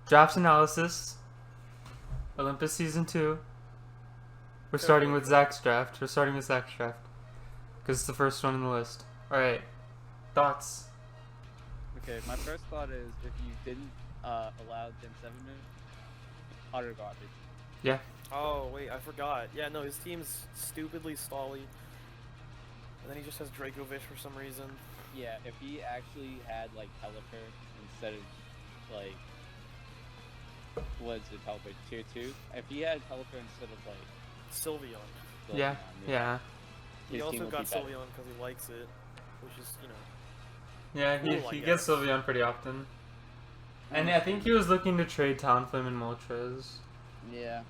Draft analysis. Olympus season 2. We're starting with Zach's draft. Because it's the first one on the list. Alright. Thoughts? Okay, my first thought is if you didn't allow Gen 7 to utter garbage. Yeah. Oh, wait, I forgot. Yeah, no, his team's stupidly stally. And then he just has Dracovish for some reason. Yeah, if he actually had, like, Pelipper instead of, like, what is it, Pelipper, tier 2? If he had Pelipper instead of, like... Sylveon. Yeah. He also got Sylveon because he likes it, which is, you know... Yeah, cool, he gets Sylveon pretty often. And I think he was looking to trade Talonflame and Moltres. Yeah,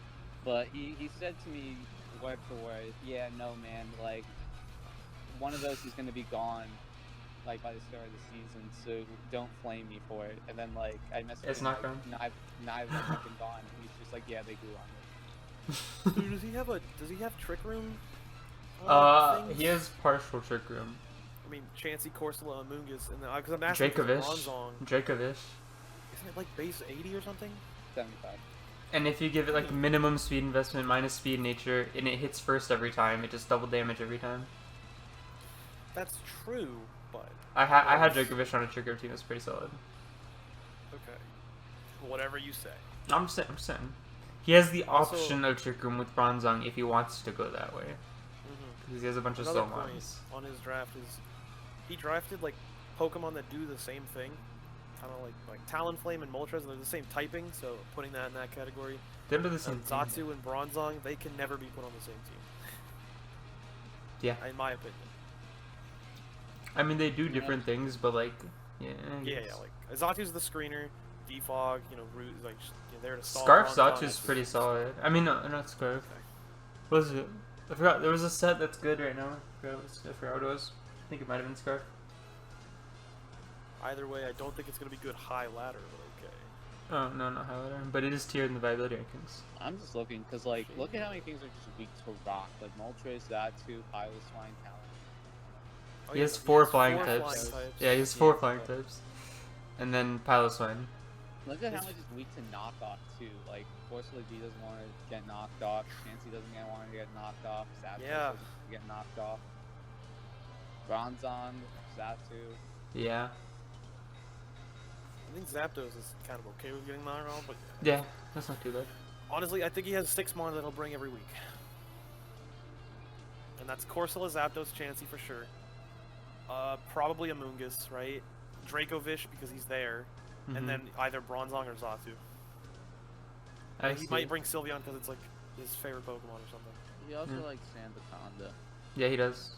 but he said to me word for word, yeah, no man, like, one of those is going to be gone, like, by the start of the season, so don't flame me for it. And then, like, I messaged It's him, not like, gone. neither have been gone, and he's just like, yeah, they grew on me. Dude, does he have Trick Room? He has partial Trick Room. I mean, Chansey, Corsola, and Mungus, and then, because I'm asking Dracovish. Isn't it, like, base 80 or something? 75. And if you give it, like, minimum speed investment minus speed nature, and it hits first every time, it just double damage every time. That's true, but... I had Dracovish on a Trick Room team, it's pretty solid. Okay. Whatever you say. I'm saying. He has the Also, option of Trick Room with Bronzong if he wants to go that way. Because he has a bunch of Another Solmons. point on his draft is he drafted like Pokemon that do the same thing, kind of like Talonflame and Moltres. They're the same typing, so putting that in that category. They're the same team. Xatu and Bronzong, they can never be put on the same team. Yeah. In my opinion. I mean, they do different things, but like, yeah. Yeah, like Xatu's the screener, Defog, you know, Root, like there to stall. Scarf Bronzong Xatu's pretty solid. I mean, no, not Scarf. Okay. What was it? I forgot. There was a set that's good right now. I forgot what it was. I think it might have been Scarf. Either way, I don't think it's going to be good high ladder, but okay. Oh, no, not Highlander. But it is tiered in the viability rankings. I'm just looking, because, like, look at how many things are just weak to rock. Like, Moltres, Xatu, Piloswine, Talon. Oh, He yeah, has four flying flying types. types. Yeah, he has four flying types. And then Piloswine. Look at how much is weak to knockoff, too. Like, Corsola V doesn't want to get knocked off. Chansey doesn't want to get knocked off. Zapdos doesn't get knocked off. Bronzong, Xatu. Yeah. I think Zapdos is kind of okay with getting knocked off, but Yeah, that's not too bad. honestly, I think he has 6 mon that he'll bring every week. And that's Corsola, Zapdos, Chansey for sure. Probably a Mungus, right? Dracovish because he's there. And then either Bronzong or Xatu. He might bring Sylveon because it's like his favorite Pokemon or something. He also likes Sandaconda. Yeah, he does.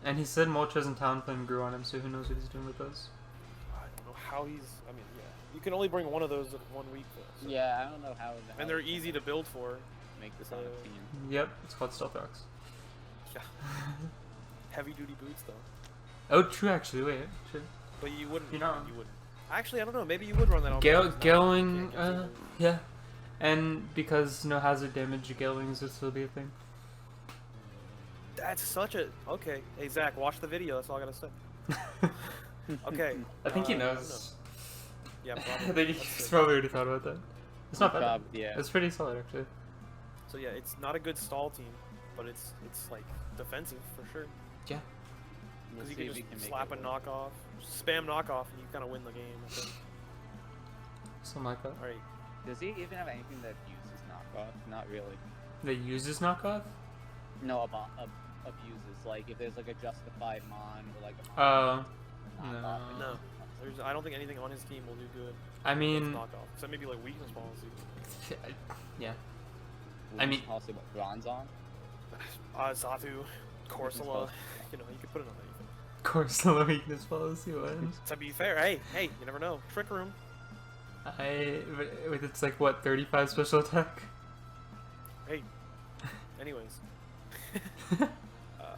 And he said Moltres and Talonflame grew on him, so who knows what he's doing with those. I don't know how he's... I mean, yeah. You can only bring one of those in 1 week, though. So. Yeah, I don't know how... And they're easy to build for. Make this on a team. Yep, it's called Stealth Rocks. Yeah. Heavy-duty boots, though. Oh, true, actually. Wait, true. But you wouldn't... You know. You wouldn't. Actually, I don't know. Maybe you would run that on... Galewing, yeah. And because no hazard damage, Galewings would still be a thing. That's such a... Okay. Hey, Zach, watch the video. That's all I gotta say. Okay. I think he knows. Yeah, I probably. think he's probably already thought about that. It's not bad. Yeah. It's pretty solid, actually. So yeah, it's not a good stall team, but it's like defensive for sure. Yeah. Because you can just slap a knockoff, spam knockoff, and you kind of win the game. I think. Something like that. All right. Does he even have anything that uses knockoff? Not really. That uses knockoff? No, abuses. Like if there's like a justified mon or like a mon knockoff. No. I don't think anything on his team will do good. I mean, knockoff. Except maybe like weakness policy. Yeah. I mean, also what, Bronzong? Xatu, Corsola. You know, you could put it on anything. Corsola weakness policy one. To be fair, hey, you never know. Trick Room. It's like what, 35 special attack? Hey. Anyways.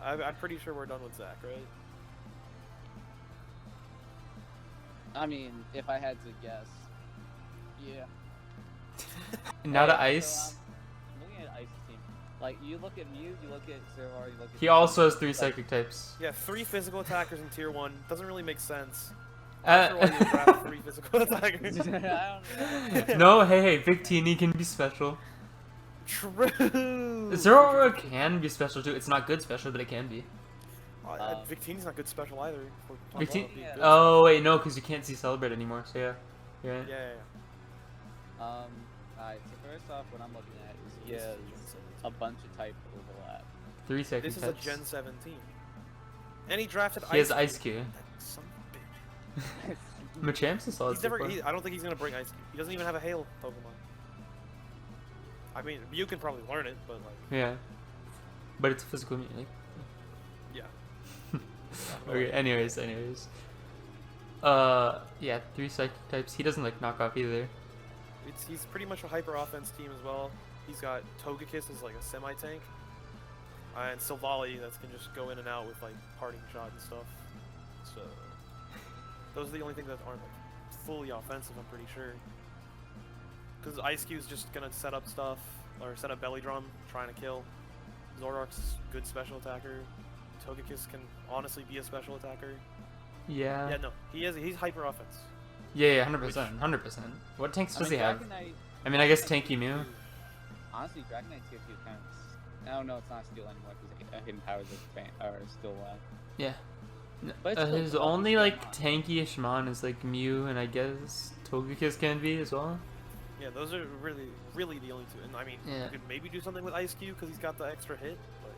I'm pretty sure we're done with Zach, right? I mean, if I had to guess, yeah. Not an ice. I'm looking at Ice team. Like you look at Mew, you look at Zervar, you look at. He also has 3 psychic types. Yeah, 3 physical attackers in tier 1 doesn't really make sense. I'm sure why you draft 3 physical attackers. I don't know. No, hey, Victini can be special. True. Zoro can be special too. It's not good special, but it can be. Victini's not good special either. Victini. Oh wait, no, because you can't see Celebrate anymore. So yeah, yeah. Alright, so first off, what I'm looking at is he has a bunch of type overlap. 3 second This is types. a Gen 17. And he drafted He has Ice Q. That son of a bitch. Machamp's a solid. He's never. I don't think he's gonna bring Ice Q. He doesn't even have a Hail Pokemon. I mean, you can probably learn it, but like. Yeah. But it's a physical mute. Like. Yeah. Okay. Anyways. Yeah, 3 psychic types. He doesn't like knock off either. He's pretty much a hyper offense team as well. He's got Togekiss as like a semi tank, and Silvally that can just go in and out with like parting shot and stuff. So those are the only things that aren't like fully offensive. I'm pretty sure. Because Ice Q is just gonna set up stuff or set up Belly Drum, trying to kill. Zoroark's good special attacker. Togekiss can honestly be a special attacker. Yeah. Yeah, no, he's hyper offense. Yeah, 100%, 100%. What tanks does he have? I mean, I guess Tanky Mew. Honestly, Dragonite tier 2 kind of. Oh no, it's not steel anymore because hidden powers are still. Yeah. But His only like tanky-ish mon is like Mew, and I guess Togekiss can be as well. Yeah, those are really the only two. And I mean, Yeah. you could maybe do something with Ice Cube because he's got the extra hit, but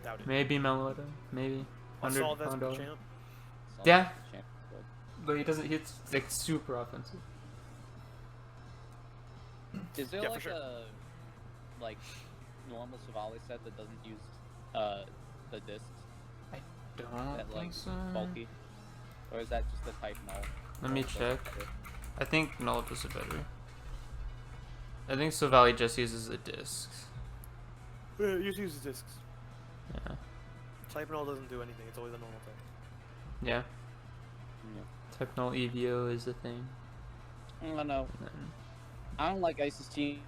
doubt it. Maybe Meloetta, maybe. Assault that's $100. champ. Yeah. But he doesn't. He's like super offensive. Is there Yeah, for like sure. a normal Savali set that doesn't use the discs Don't that like think so. bulky, or is that just the type null? Let me Also check. better? I think Null does it better. I think Silvally just uses the discs. Yeah, you just use the discs. Yeah. Type Null doesn't do anything. It's always a normal type. Yeah. Yeah. Type Null EVO is the thing. I don't know. And then, I don't like Ice's team.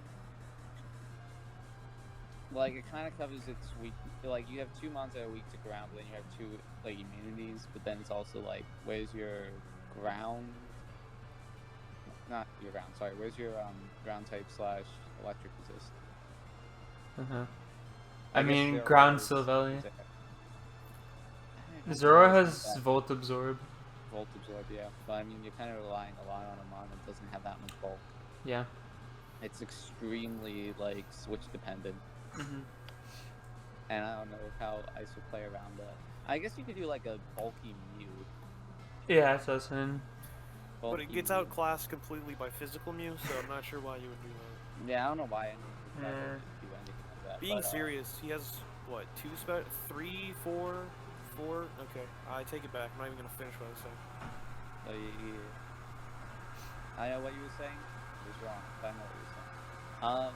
Like, it kind of covers its weak. Like, you have 2 mons that are weak to ground, but then you have 2 like immunities. But then it's also like, where's your ground? Not your ground. Sorry. Where's your ground type / electric resist? I guess mean, there ground was- Silvally. I Zoro don't know has that Volt Absorb. Volt absorb, yeah. But I mean, you're kind of relying a lot on a mon that doesn't have that much bulk. Yeah. It's extremely like switch dependent, and I don't know how Ice would play around that. I guess you could do like a bulky Mew. Yeah, that's what I was saying. But it gets outclassed completely by physical Mew, so I'm not sure why you would do that. Yeah, I don't know why anyone would ever Yeah. do anything like that. Being but, serious, he has what, 3, 4? Okay, I take it back. I'm not even gonna finish what I was saying. I know what you were saying. It was wrong, but I know what you were saying.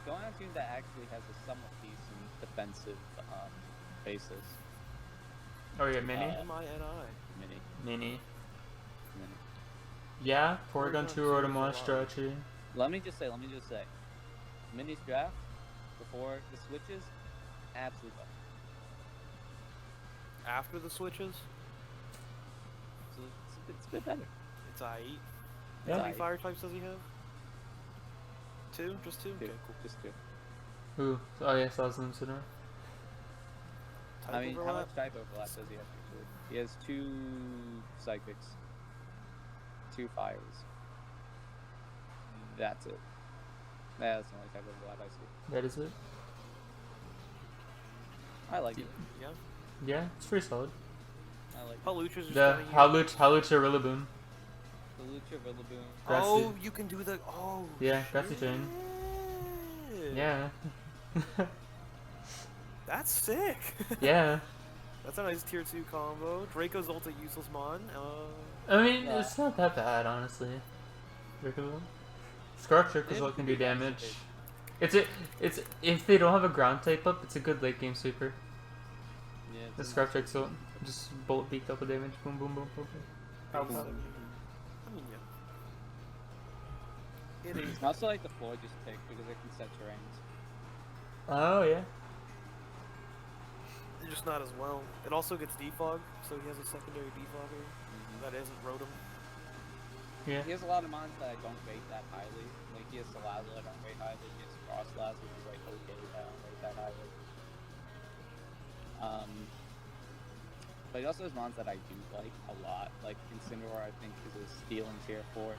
Going on a team that actually has a somewhat decent defensive basis. Oh yeah, Mini. M-I-N-I. Mini. Yeah, Porygon 2 Rotomon Strategy. Let me just say, Mini's draft before the switches, absolute bust. After the switches, So it's a bit better. it's I. Yeah. How many fire types does he have? 2? Just 2? Okay, cool. Just 2. Ooh. Oh yeah, Saslim Sinner. I Type mean, how overlap? much type overlap does he have actually? He has 2 psychics, 2 fires. That's it. That's the only type overlap I see. That is it. I like it. Yeah. Yeah, it's pretty solid. I like it. Palucha's just The kinda Halucha Rillaboom. The Lucha Rillaboom. Oh, Grassy. you can do the. Oh. Yeah, Grassy Chain. shit. Yeah. That's sick. Yeah. That's a nice tier 2 combo. Draco's ult a useless mon. I mean, it's not that bad, honestly. Scarf Trick is what can do damage. It's if they don't have a ground type up, it's a good late game sweeper. Yeah, The it's Scarf Trick so just bullet beat double damage, boom boom boom boom. I boom. mean, yeah. It is. I also like the floor just pick because it can set terrains. Oh yeah. Just not as well. It also gets defog, so he has a secondary defogger that isn't Rotom. Yeah. He has a lot of mons that I don't rate that highly. Like, he has Salazzle I don't rate highly. He has Frostlass, which is like okay, I don't rate that highly. But he also has mons that I do like a lot. Like, Incineroar, I think, is a steal in tier 4.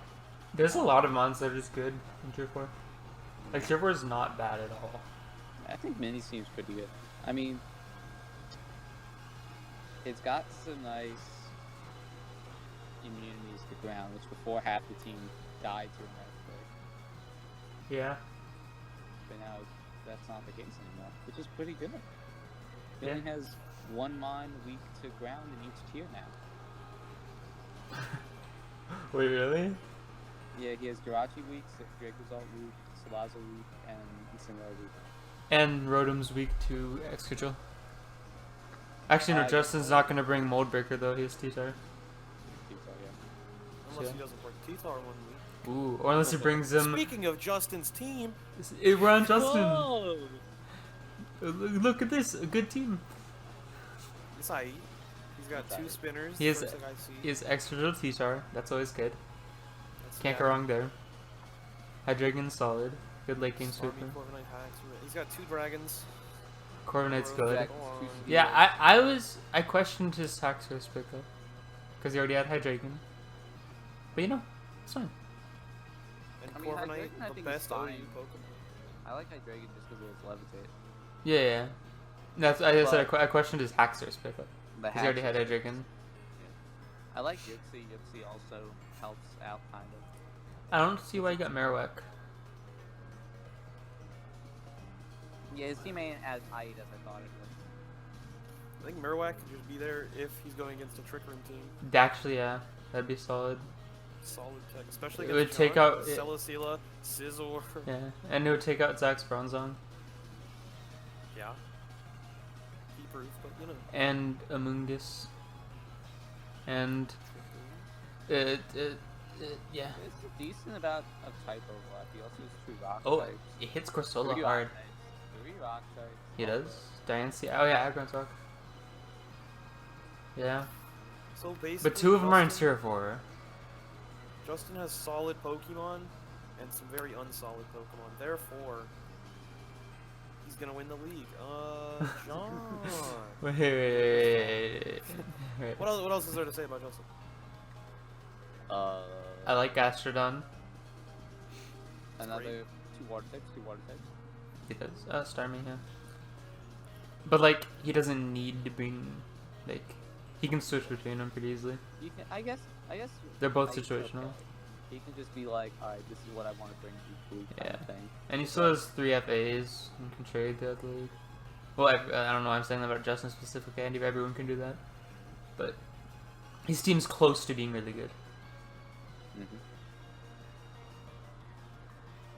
There's a lot of mons that are just good in tier 4. Like, tier 4 is not bad at all. I think Mini seems pretty good. I mean, it's got some nice immunities to ground, which before half the team died to an earthquake. Yeah. But now that's not the case anymore, which is pretty good. He only has one mon weak to ground in each tier now. Wait, really? Yeah, he has Jirachi weak, Dracosalt weak, Salazzle weak, and Incineroar weak. And Rotom's weak to Excadrill. Actually, no, Justin's not going to bring Moldbreaker, though. He has T-Tar. Unless he doesn't work T-Tar 1 week. Ooh, or unless he brings him... Speaking of Justin's team... We're on Justin! Whoa! Look at this, a good team. It's aight. He's got 2 spinners. He has Excadrill T-Tar, that's always good. Can't go wrong there. Hydreigon's solid. Good late game sweeper. He's got 2 dragons. Corviknight's good. Oh. Yeah, I questioned his Haxorus pickup. Because he already had Hydreigon. But you know, it's fine. And Corviknight, the best OU Pokemon. I like Hydreigon just because it was Levitate. Yeah. That's I said I questioned his Haxorus pickup. Because he already had Hydreigon. Yeah. I like Yuxi. Yuxi also helps out kind of. I don't see why you got Marowak. Yeah, his team ain't as aight as I thought it was. I think Marowak could just be there if he's going against a Trick Room team. Actually, yeah. That'd be solid. Solid tech, especially it against would take out Celesteela, Scizor. Yeah, and it would take out Zach's Bronzong. Yeah. He proof, but you know. And Amoonguss. And yeah. It's a decent amount of type overlap. He also has 2 rock types. It hits Corsola hard. 3 rock types. He does? Diancie? Oh yeah, Aggron's rock. Yeah. So basically, but 2 of them are in tier 4. Justin has solid Pokemon and some very unsolid Pokemon. Therefore, he's gonna win the league. John. Wait. What else is there to say about Justin? I like Gastrodon. Another 2 water types. He does. Starmie, yeah. But like, he doesn't need to bring, like, he can switch between them pretty easily. You can, I guess. They're both situational. Okay. He can just be like, alright, this is what I want to bring to the league kind of thing. And he still has 3 FAs and can trade throughout the league. Well, I don't know why I'm saying that about Justin specifically. Everyone can do that. But his team's close to being really good.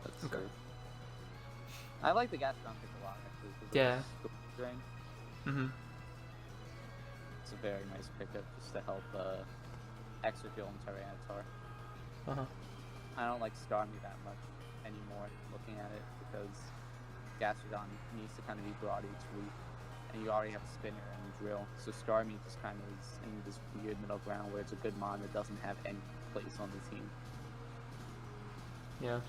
That's okay. I like the Gastrodon pick a lot, actually. Yeah. It's a very nice pickup just to help Excadrill and Tyranitar. I don't like Starmie that much anymore, looking at it, because Gastrodon needs to kind of be brought each week, and you already have a spinner and a drill, so Starmie just kind of is in this weird middle ground where it's a good mon that doesn't have any place on the team. Yeah.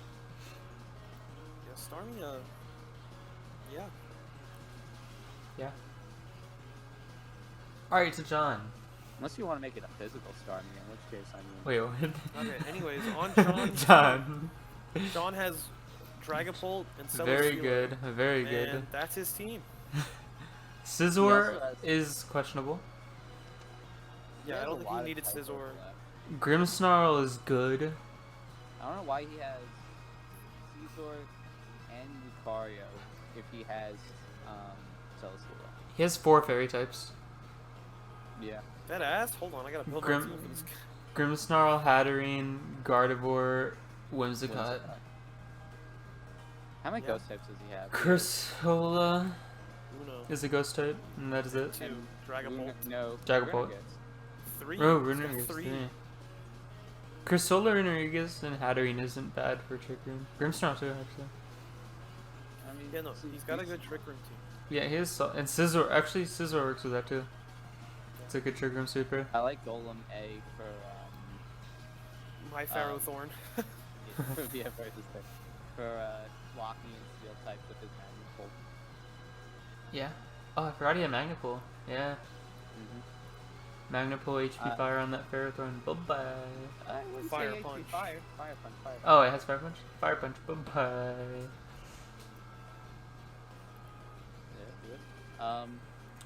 Yeah, Starmie, yeah. Yeah. Alright, so John. Unless you want to make it a physical Starmie, in which case I mean... Wait, what? Okay, anyways, on John's John. John has Dragapult and Celesteela. Very good, very good. And that's his team. Scizor is questionable. Yeah, I don't think he needed Scizor. Grimmsnarl is good. I don't know why he has Scizor and Lucario if he has Celesteela. He has 4 fairy types. Yeah. That ass? Hold on, I gotta build my team for this. Grimmsnarl, Hatterene, Gardevoir, Whimsicott. How many ghost types does he have? Cursola Uno. is a ghost type, and that is it. 2. Dragapult. No. Dragapult. 3. Oh, Runerigus. 3. Cursola, Runerigus, and Hatterene isn't bad for Trick Room. Grimmsnarl too, actually. I mean, yeah, no, he's got a good Trick Room team. Yeah, he is and Scizor. Actually, Scizor works with that too. It's a good Trick Room Sweeper. I like Golem A for My Pharaoh Thorn. yeah, for blocking and steel types with his Magnet Yeah. Oh, I forgot he had Magnet Pull. Yeah. Magnet Pull, HP Fire on that Pharaoh Thorn. Bye-bye. I would Fire say Punch. Fire Punch. Oh, it has Fire Punch? Fire Punch. Bye-bye. Yeah,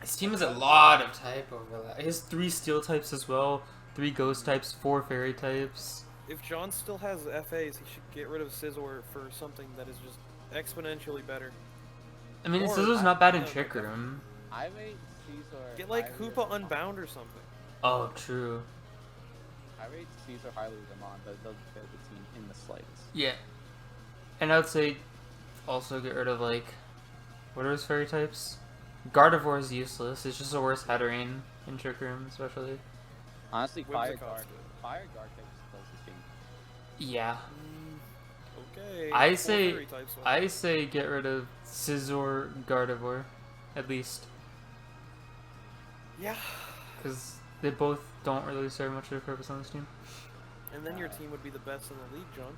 His team has a lot of type overlap. He has 3 Steel types as well, 3 Ghost types, 4 Fairy types. If John still has FAs, he should get rid of Scizor for something that is just exponentially better. I mean, Or- Scizor's not bad in Trick Room. I rate Caesar. Get like Hoopa Unbound or something. Oh, true. I rate Caesar highly with Amon, but it doesn't fit the team in the slightest. Yeah. And I would say also get rid of, like, what are his fairy types? Gardevoir is useless. It's just a worse Hatterene in Trick Room, especially. Honestly, Fire Whimsicott Guard. is good. Fire Guard takes the closest game. Yeah. Okay. I four say fairy types, so- I say get rid of Scizor, Gardevoir, at least, Yeah. because they both don't really serve much of a purpose on this team. And then your team would be the best in the league, John.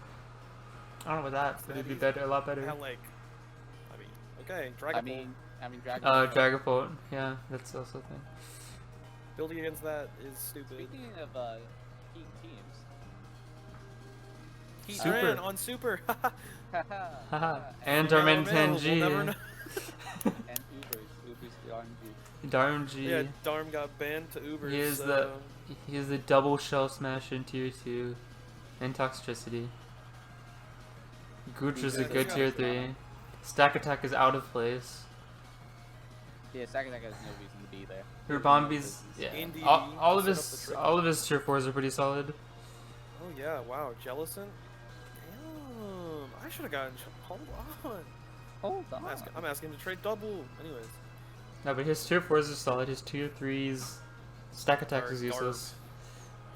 I don't know about that, but it'd be better, a lot better. How, like, I mean, okay, Dragon Ball. I mean, Dragon. Dragapult, yeah, that's also a thing. Building against that is stupid. Speaking of key teams, He Super. ran on Super. Haha. And Now Darman available, we'll never Tangy. know. and Uber's the RNG. Darmg. Yeah, Darm got banned to Uber. He is he is the double Shell Smash in Tier 2 and Toxicity. Gooch is a Yeah, good that's Tier got 3. Stack Attack is out of place. Yeah, second has no reason to be there. Rubombi's, yeah. Indeed, All of set up the trick. his Tier 4s are pretty solid. Oh yeah, wow, Jellison. Damn, I should have gotten. Hold on. Hold on. I'm asking to trade double. Anyways. No, but his Tier 4s are solid. His Tier 3s, Stack Attack Are is useless.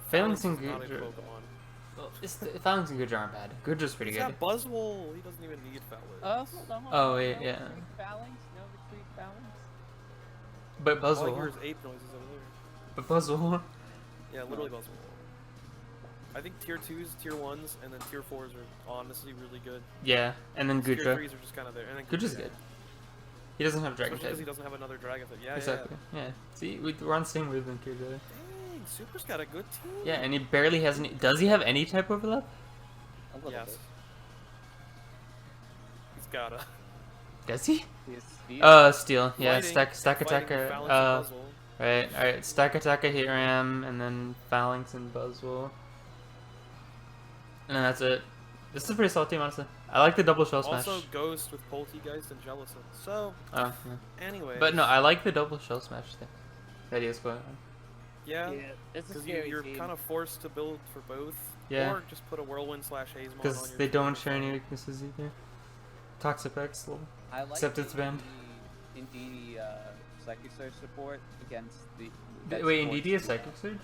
Phalanx Phalanx and is not a Gooch. Pokemon. Phalanx and Gooch aren't bad. Gooch is pretty He's good. got Buzzwole. He doesn't even need Phalanx. Hold on. Oh, wait, no yeah. retreat Phalanx? No retreat Phalanx? But All I hear Buzzwole. is ape noises over there. But Buzzwole. Yeah, literally Buzzwole. I think tier 2s, tier 1s, and then tier 4s are honestly really good. Yeah, and then Tier Gutra. 3s are just kind of there. And then Gooch is good. He doesn't have Dragon Especially because type. he doesn't have another Dragon type. Yeah, Exactly. Yeah. See, we're on the same wavelength here, together. yeah. Dang, Super's got a good team. Yeah, and he barely has any. Does he have any type overlap? A little Yes. bit. He's gotta. Does he? He has speed. Steel. Yeah, Fighting- stack fighting attacker. Phalanx and Buzzwole. Alright, stack attacker, hit ram, and then Phalanx and Buzzwole. And then that's it. This is a pretty solid team, honestly. I like the double shell smash. Also Ghost with Poltegeist and Jellison. So, Yeah. anyway. But no, I like the double shell smash thing. That is going on. Yeah, It's a because scary you're team. kind of forced to build for both. Yeah. Or just put a Whirlwind / Hazemon on Because your they team don't or share any something. weaknesses either. Toxapex, little. I like Except it's banned. Indeed, Psychic Surge support against the. Wait, Indeed is Psychic Surge?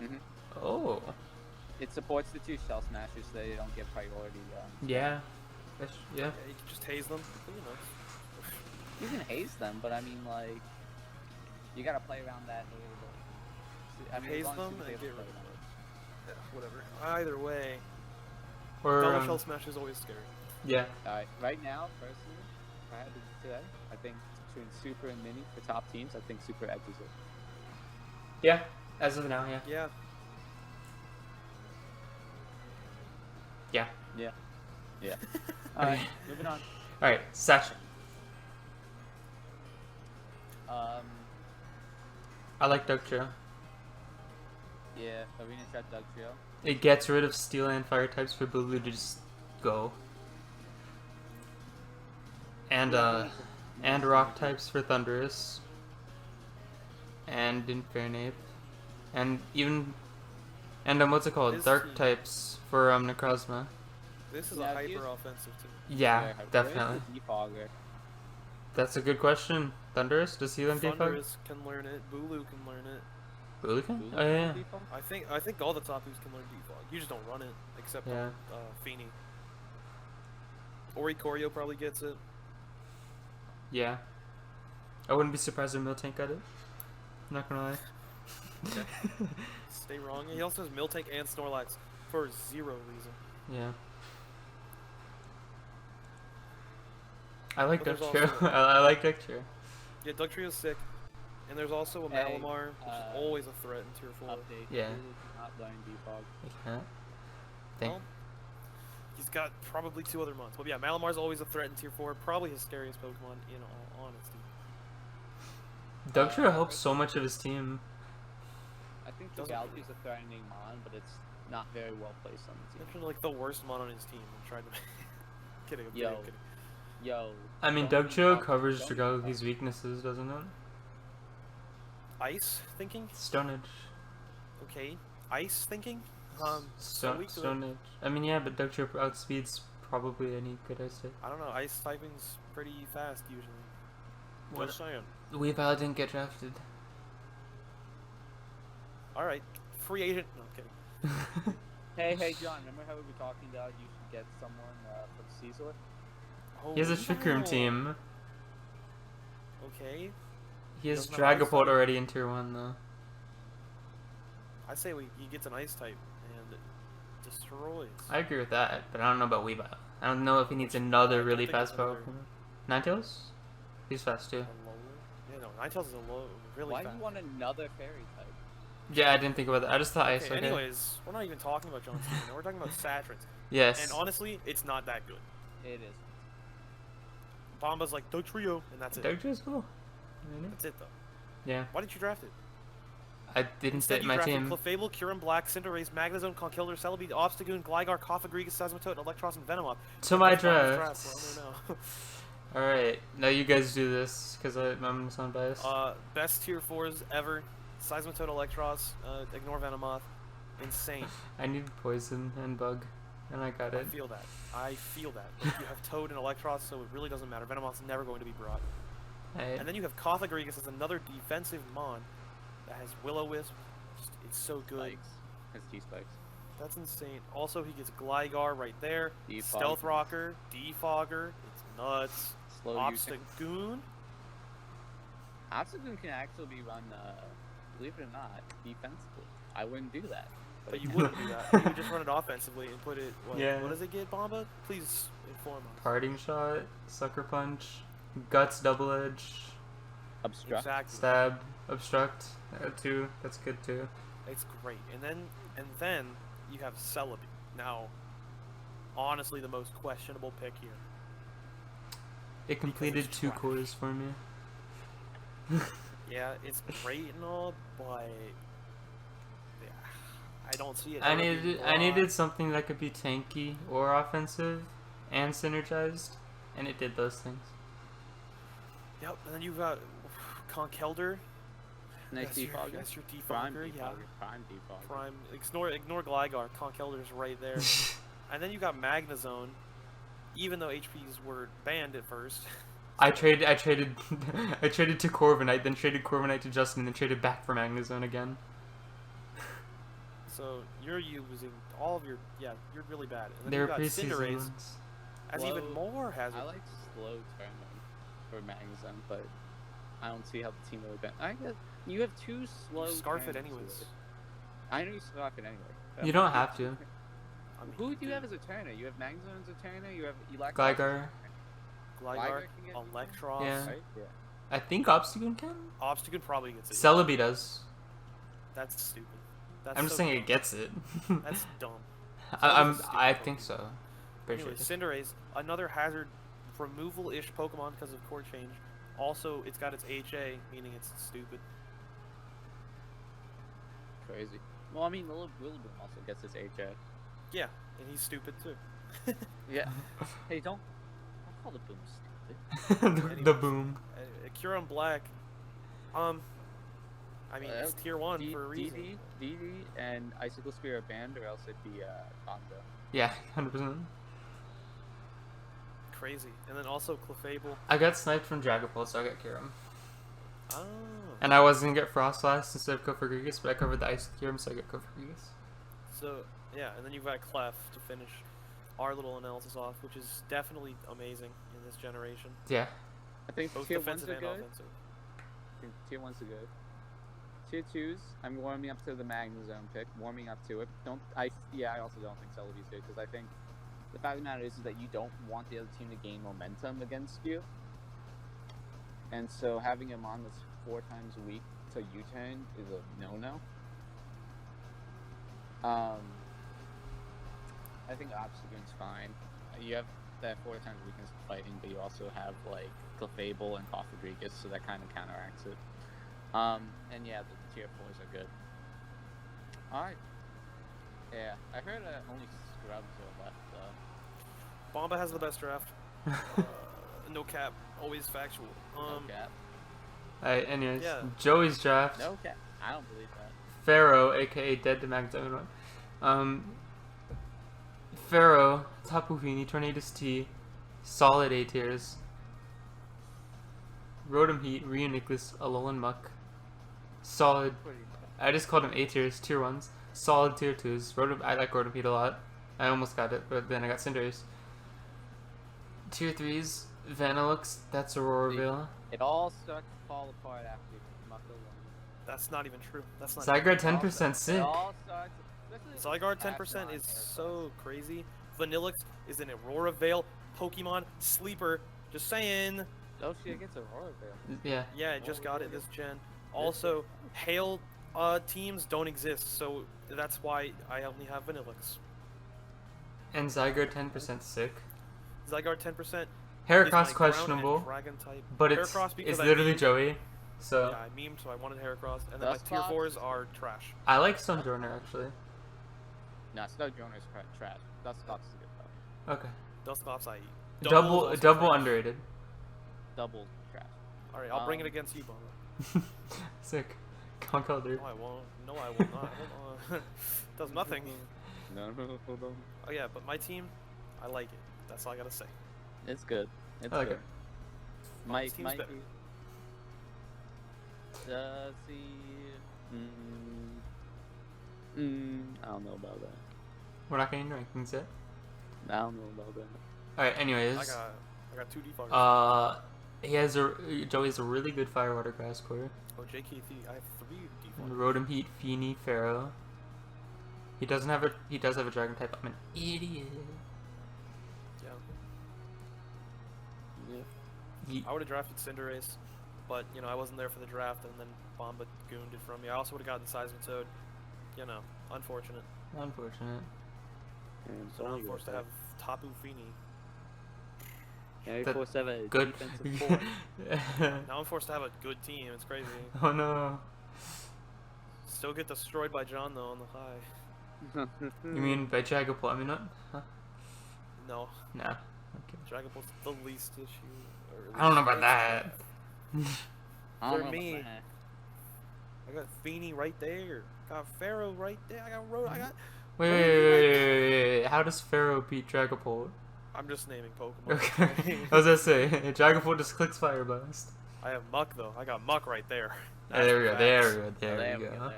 Mhm. Oh. It supports the 2 Shell Smashers so they don't get priority. Yeah. Yeah. Yeah, you can just haze them. You know. You can haze them, but I mean, like, you gotta play around that a little bit. I mean, Haze as long as them you and can get play rid of around them. Yeah, whatever. Either way, Or, double shell smash is always scary. yeah. it. Alright, right now, personally, if I had to today, I think between Super and Mini for top teams, I think Super edges it. Yeah. As of now, yeah. Yeah. Yeah. Yeah. Okay. Alright, moving on. Alright, Sasha. I like Dark Trio. Yeah, Arena Trap Doug Trio. It gets rid of Steel and Fire types for Bulu to just go. And Rock types for Thundurus. And Infernape. And even... And what's it called? This Dark team- types for Necrozma. This is Yeah, a here's- hyper offensive team. Yeah, Where's definitely. the Defogger? That's a good question. Thundurus? Does he learn Defog? Thundurus can learn it. Bulu can learn it. Bulu can? Bulu Oh yeah. Defog? I think all the top twos can learn defog. You just don't run it, except Yeah. Feeny. Oricorio probably gets it. Yeah. I wouldn't be surprised if Miltank got it. Not gonna lie. Okay. Stay wrong. He also has Miltank and Snorlax for 0 reason. Yeah. I like But Duck there's Trio. I like Duck Trio. Yeah, Duck Trio's sick. And there's also a Hey, Malamar, which is always a threat in tier 4. Update. Yeah. Really do not learn defog. You can't. Thank. Well, he's got probably 2 other months. But yeah, Malamar's always a threat in tier 4. Probably his scariest Pokemon, in all honesty. Duck Trio helps so much of his team. I think the Doesn't Galaxy's a threatening mon, but it's not very well placed on the team. Mentioned like the worst mon on his team. I'm trying to. Kidding. I'm Yo. kidding. Yo. I mean, don't Duck Trio talk- covers don't Dragoni's weaknesses, doesn't it? Ice thinking. Stone Edge. Okay. Ice thinking. Stone weak to it. Stone Edge. I mean, yeah, but Duck Trio outspeeds probably any good ice type. I don't know. Ice typing's pretty fast usually. What? Just saying. Weavile didn't get drafted. All right. Free agent. No, I'm kidding. Hey, John, remember how we were talking about you should get someone from Caesar? Oh, He has a Trick Room no. team. Okay. He has Doesn't have ice Dragapult type. already in tier 1 though. I say he gets an ice type and destroys. I agree with that, but I don't know about Weavile. I don't know if he needs another don't really think fast another- Pokemon. Ninetales? He's fast too. A lower? Yeah, no. Ninetales is a low, really Why fast. do you want another fairy type? Yeah, I didn't think about that. I just thought ice. Okay, Okay. anyways, we're not even talking about John Cena. We're talking about Saturns. Yes. And honestly, it's not that good. It is. Bomba's like Duck Trio, and that's it. Duck Trio's cool. Really? That's it though. Yeah. Why didn't you draft it? I didn't Instead, fit you my drafted team. Clefable, Kyurem Black, Cinderace, Magnezone, Conkeldurr, Celebi, Obstagoon, Gligar, Cofagrigus, Seismitoad, Electros, and Venomoth. To my That's Bomba's draft. Well, I don't know. Alright, now you guys do this, because I'm gonna sound biased. Best tier 4s ever. Seismitoad, Electros, ignore Venomoth. Insane. I need Poison and Bug, and I got I it. feel that. I feel that. You have Toad and Electros, so it really doesn't matter. Venomoth's never going to be brought. Hey. And then you have Cofagrigus as another defensive mon that has Will-O-Wisp. It's so good. Spikes. Has T-Spikes. That's insane. Also, he gets Gligar right there. Defog. Stealth Rocker, Defogger. It's nuts. Slow using. Obstagoon. Obstagoon can actually be run, believe it or not, defensively. I wouldn't do that. But you wouldn't do that. You would just run it offensively and put it. Yeah. What does it get, Bomba? Please inform us. Parting Shot, Sucker Punch, Guts Double Edge, Obstruct. Exactly. Stab, Obstruct, 2. That's good too. It's great. And then you have Celebi. Now, honestly, the most questionable pick here. It completed it's 2 trash. cores for me. Yeah, it's great and all, but yeah, I don't see it. I ever being needed brought. something that could be tanky or offensive and synergized, and it did those things. Yep, and then you've got Conkeldurr. Nice That's your defogger, Prime yeah. defogger. Prime defogger. Prime. Ignore Gligar. Conkeldurr's right there. And then you got Magnezone. Even though HPs were banned at first. I traded I traded to Corviknight, then traded Corviknight to Justin, then traded back for Magnezone again. So you're using all of your you're really bad. And then They you were got preseason Cinderace ones. as Slow. even more hazard. I like slow turn for Magnezone, but I don't see how the team really been. I guess you have 2 slow. You scarf it turns anyways. with it. I know you scarf it anyway. You don't have to. I mean, Who do you have as a turner? You have Magnezone as a turner. You have Electros. Gligar. Gligar, can get Electros. Yeah. Right? Yeah. I think Obstagoon can? Obstagoon probably gets it. Celebi does. That's stupid. That's I'm just so saying dumb. it gets it. That's dumb. I think so. Pretty Anyway, sure. Cinderace, another hazard removal-ish Pokemon because of core change. Also, it's got its HA, meaning it's stupid. Crazy. Well, I mean, Willow also gets his HA. Yeah, and he's stupid too. Yeah. Hey, don't call the boom stupid. the boom. Kyurem Black. I mean, it's tier 1 for a reason. DD and Icicle Spear are banned, or else it'd be Bongo. Yeah, 100%. Crazy. And then also Clefable. I got sniped from Dragapult, so I got Kyurem. Oh. And I was gonna get Frostlass instead of Cofagrigus, but I covered the ice with Kyurem, so I got Cofagrigus. So, yeah, and then you've got Clef to finish our little analysis off, which is definitely amazing in this generation. Yeah. I think Both tier 1s defensive are and good. offensive. I think tier 1's are good. Tier 2's, I'm warming up to the Magna Zone pick. Warming up to it. I also don't think Celebi's good because I think the fact of the matter is that you don't want the other team to gain momentum against you. And so having him on that's 4 times a week till U-turn is a no-no. I think Obstagoon's fine. You have that 4 times weakness in fighting, but you also have like Clefable and Rodriguez, so that kind of counteracts it. And yeah, the tier 4s are good. Alright. Yeah, I heard only scrubs are left though. Bomba has the best draft. No cap, always factual. No cap. Alright, anyways, Yeah. Joey's draft. No cap. I don't believe that. Pharaoh, aka Dead to Max Pharaoh, Tapu Fini, Tornadus T, solid A tiers. Rotom Heat, Reuniclus, Alolan Muck. Solid. I just called them A tiers, tier 1s. Solid tier 2s. I like Rotom Heat a lot. I almost got it, but then I got Cinderace. Tier 3s, Vanillux, that's Auroraville. It all starts to fall apart after Muck alone. That's not even true. That's not. Zygarde 10% sick. It all starts. Zygarde 10% is so crazy. Vanillux is an Auroraville Pokemon sleeper. Just saying. Oh shit, it gets Auroraville. Yeah. Yeah, I just got it this gen. Also, Hail teams don't exist, so that's why I only have Vanillux. And Zygarde 10% sick. Zygarde 10%. Heracross questionable, but it's literally Joey. So yeah, I memed, so I wanted Heracross, and then my tier 4s are trash. I like Stunjourner actually. No, Stunjourner's trash. Dusclops is good though. Okay. Dusclops I eat. Double underrated. Double trash. Alright, I'll bring it against you, Bomba. Sick. Conkeldurr. No, I won't. No, I will not. Hold on. Does nothing. No, hold on. Oh yeah, but my team, I like it. That's all I gotta say. It's good. It's I like good. it. My team's better. Does he? I don't know about that. We're not getting rankings yet. I don't know about that. Alright, anyways. I got 2 defaults. Joey has a really good Firewater Grass core. Oh, JKT, I have 3 defaults. Rotom Heat, Feeny, Pharaoh. He does have a Dragon type. I'm an idiot. Yeah. I would have drafted Cinderace, but you know I wasn't there for the draft, and then Bomba gooned it from me. I also would have gotten Seismitoad. You know, unfortunate. Unfortunate. So now I'm forced to have Tapu Fini. Yeah, you're forced to have a good. defensive 4. Now I'm forced to have a good team. It's crazy. Oh no. Still get destroyed by John though on the high. You mean by Dragapult? I mean not? Huh? No. Nah. Okay. Dragapult's the least issue. I don't know about that. For me, I got Fini right there. Got Pharaoh right there. I got Wait. How does Pharaoh beat Dragapult? I'm just naming Pokemon. Okay. I was gonna say, Dragapult just clicks Fire Blast. I have Muck though. I got Muck right there. There we go.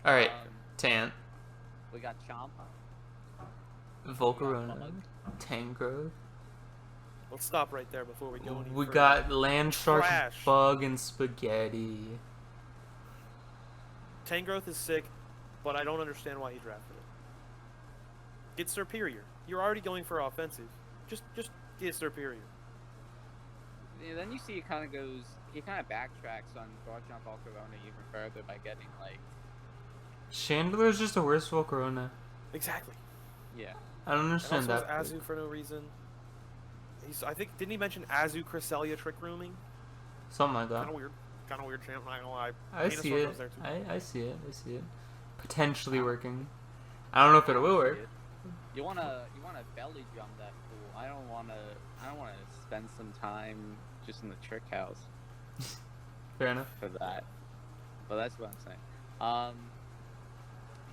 Alright, Tant. We got Champa. Volcarona. Tangrowth. Let's stop right there before we go any We further. got Landshark, Trash. Bug, and Spaghetti. Tangrowth is sick, but I don't understand why he drafted it. Get Superior. You're already going for offensive. Just get Superior. Yeah, then you see it kind of backtracks on Garchomp Volcarona even further by getting like... Chandeler's just a worse Volcarona. Exactly. Yeah. I don't understand and also that. Azu for no reason. I think, didn't he mention Azu Cresselia trick rooming? Something like that. Kind of weird champ, not gonna lie. I see Venusaur it. goes there too. I see it. Potentially working. I don't know if it will work. You wanna belly drum that fool. I don't wanna spend some time just in the trick house. Fair enough. For that. But that's what I'm saying.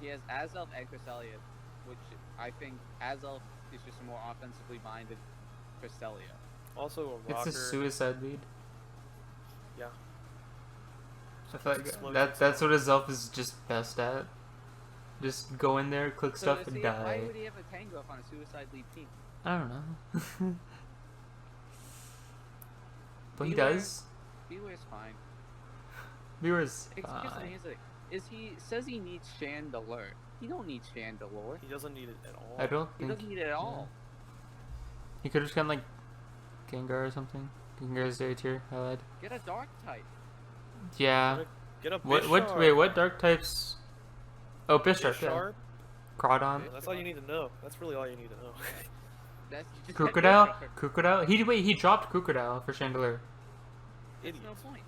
He has Azelf and Cresselia, which I think Azelf is just a more offensively minded Cresselia. Also a rocker. It's a suicide lead. Yeah. I feel like that's what his elf is just best at. Just go in there, click stuff, and die. Why would he have a Tangrowth on a suicide lead team? I don't know. But he does. Beware's fine. Viewers, Excuse me, he says he needs Chandelure. He don't need Chandelure. He doesn't need it at all. I don't He think doesn't need it at all. he could have just gotten like Gengar or something. Gengar's A tier, I lied. Get a dark type. Yeah. Get a What? Bisharp. Wait, what dark types? Oh, Bisharp. Yeah. Bisharp? Crawdon. Yeah, that's all you need to know. That's really all you need to know. That's just Crocodile. Crocodile. He dropped Crocodile for Chandelure. That's Idiot. no point.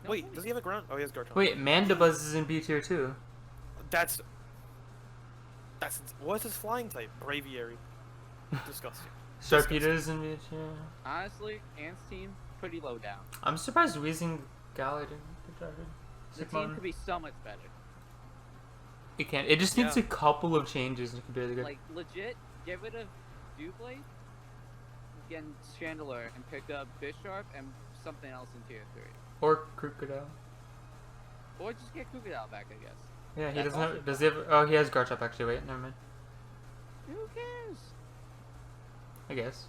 No Wait, point. does he have a ground? Oh, he has Garchomp. Wait, Mandibuzz is in B tier too. That's what's his flying type? Braviary. Disgusting. Sharpedo's in B tier. Honestly, Ant's team pretty low down. I'm surprised Weezing Galley didn't get drafted. The team could be so much better. It can't. It just needs Yeah. a couple of changes and it could be really good. Like legit, get rid of Doublade, get Chandelure, and pick up Bisharp and something else in tier 3. Or Crocodile. Or just get Crocodile back, I guess. Yeah, he That's doesn't also have. Does he have? Oh, he has Garchomp actually. Wait, never mind. Who cares? I guess.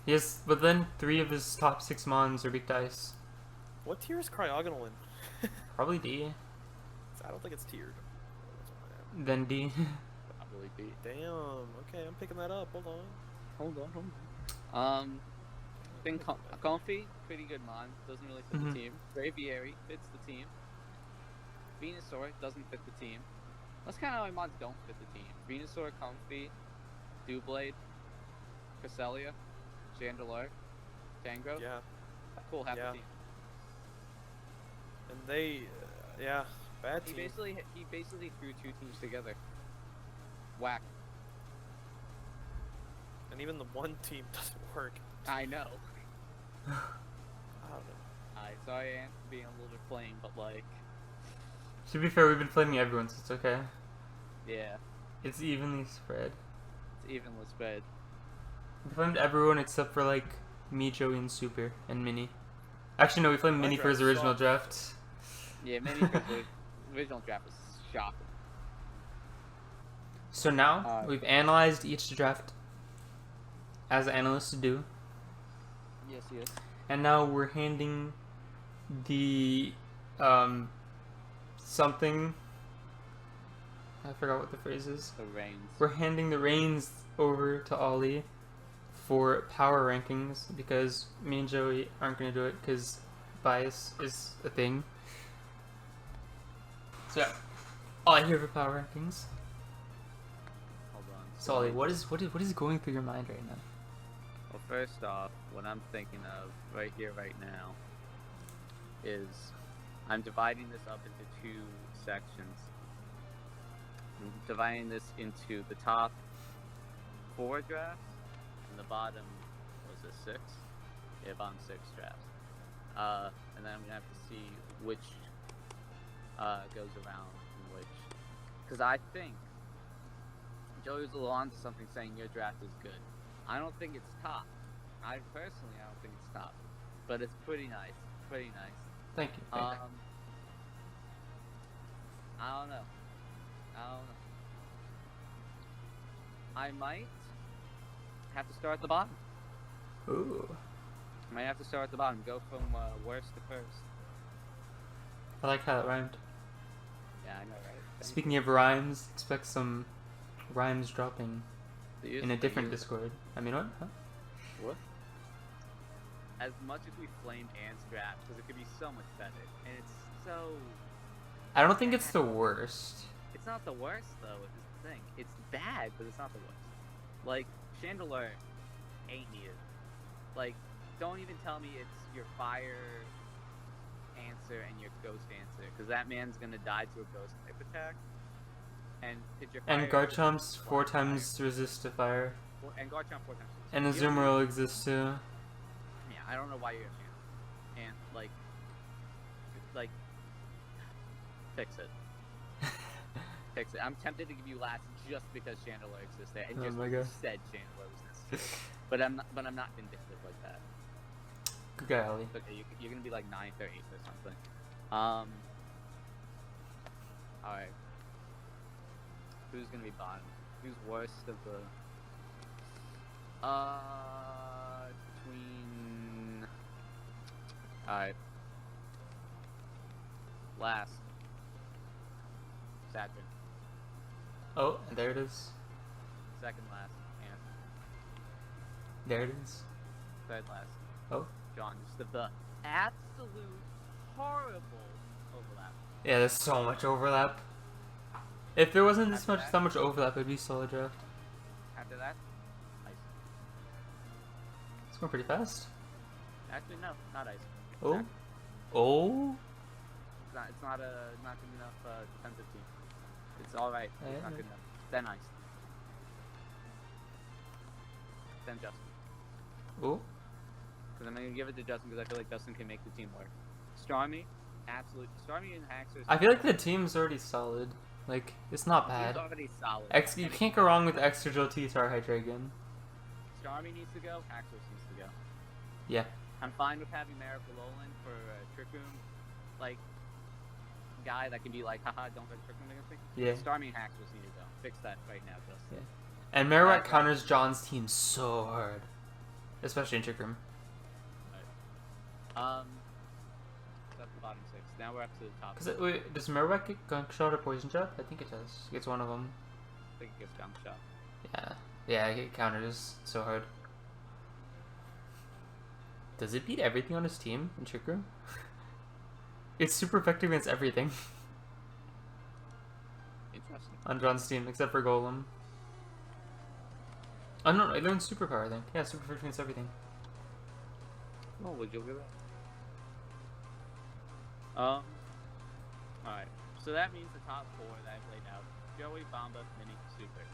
He has, but then 3 of his top 6 mons are weak to ice. What tier is Cryogonal in? Probably D. I don't think it's tiered. Then D. Probably B. Damn. Okay, I'm picking that up. Hold on. Hold on. Comfy, pretty good mon. Doesn't really fit Mhm. the team. Braviary fits the team. Venusaur doesn't fit the team. That's kind of how my mons don't fit the team. Venusaur, Comfy, Doublade, Cresselia, Chandelure, Tangrowth. Yeah. Cool, half Yeah. the team. And they, yeah, bad He team. basically threw 2 teams together. Whack. And even the one team doesn't work. I know. I don't know. Alright, sorry Ant for being a little bit plain, but like, To be fair, we've been flaming everyone, so it's okay. yeah, It's evenly spread. it's evenly spread. We flamed everyone except for like me, Joey, and Super, and Minnie. Actually, no, we flamed My Minnie for his draft original sucked. draft. Yeah, many for the original draft was shocking. So now we've analyzed each draft as analysts do, Yes. and now we're handing the something. I forgot what the phrase is. The reins. We're handing the reins over to Ollie for power rankings because me and Joey aren't going to do it because bias is a thing. So yeah, Ollie here for power rankings. Hold on. So Ollie, what is going through your mind right now? Well, first off, what I'm thinking of right here, right now, is I'm dividing this up into 2 sections. I'm dividing this into the top 4 drafts and the bottom, was it 6? Yeah, bottom 6 drafts. And then I'm gonna have to see which goes around and which, because I think Joey was a little onto something saying your draft is good. I don't think it's top. I don't think it's top, but it's pretty nice. Pretty nice. Thank you. Thank you. I don't know. I might have to start at the bottom. Ooh, I might have to start at the bottom. Go from worst to first. I like how that rhymed. Yeah, I know, right? Thank Speaking of rhymes, expect some rhymes dropping you. in a different Discord. I mean, what? Huh? What? As much as we flamed Ant's draft, because it could be so much better, and it's so. I don't think it's the worst. It's not the worst though. Is the thing. It's bad, but it's not the worst. Like Chandelure ain't needed. Like, don't even tell me it's your fire answer and your ghost answer, because that man's gonna die to a ghost type attack. And it's your fire And answer Garchomp's is 4 fire. times resist to fire. And Garchomp 4 times. And You don't Azumarill exists too. Yeah, I don't know why you have Chandelure. And like, fix it. Fix it. I'm tempted to give you last just because Chandelure exists there, and Oh just my because God. you said Chandelure was necessary. But I'm not vindictive like that. Good guy, Ollie. Okay, you're gonna be like 9th or 8th or something. All right. Who's gonna be bottom? Who's worst of the? Between Alright. Last. Saturn. Oh, and there it is. Second last. And There it is. third last. Oh. John, just the absolute horrible overlap. Yeah, there's so much overlap. If there wasn't this After much, that- so much overlap, it'd be solid draft. After that, ice. It's going pretty fast. Actually, no, not ice. Oh. Sack. Oh. It's not good enough defensive team. It's all right. It's Yeah. not good enough. Then ice. Then Justin. Oh. Because I'm gonna give it to Justin because I feel like Justin can make the team work. Stormy, absolute. Stormy and Haxer. I feel like the team's already solid. Like, it's not He's bad. already solid. You And can't go wrong with extra T Star Hydreigon. Stormy needs to go. Haxorus needs to go. Yeah. I'm fine with having Maripololan for Trick Room, like guy that can be like, haha, don't go to Trick Room against me. Yeah. Starmie and Haxorus need to go. Fix that right now, Justin. Yeah. And Marowak Okay. counters John's team so hard. Especially in Trick Room. That's the bottom six. Now we're up to the top. Wait, does Marowak get Gunk Shot or Poison Jab? I think it does. It's one of them. I think it gets Gunk Shot. Yeah. Yeah, it counters so hard. Does it beat everything on his team in Trick Room? It's super effective against everything Interesting. on John's team, except for Golem. Oh no, I learned Superpower, I think. Yeah, super effective against everything. Oh, would you look at that? Alright. So that means the top four that I've laid out. Joey, Bomba, Mini, Super.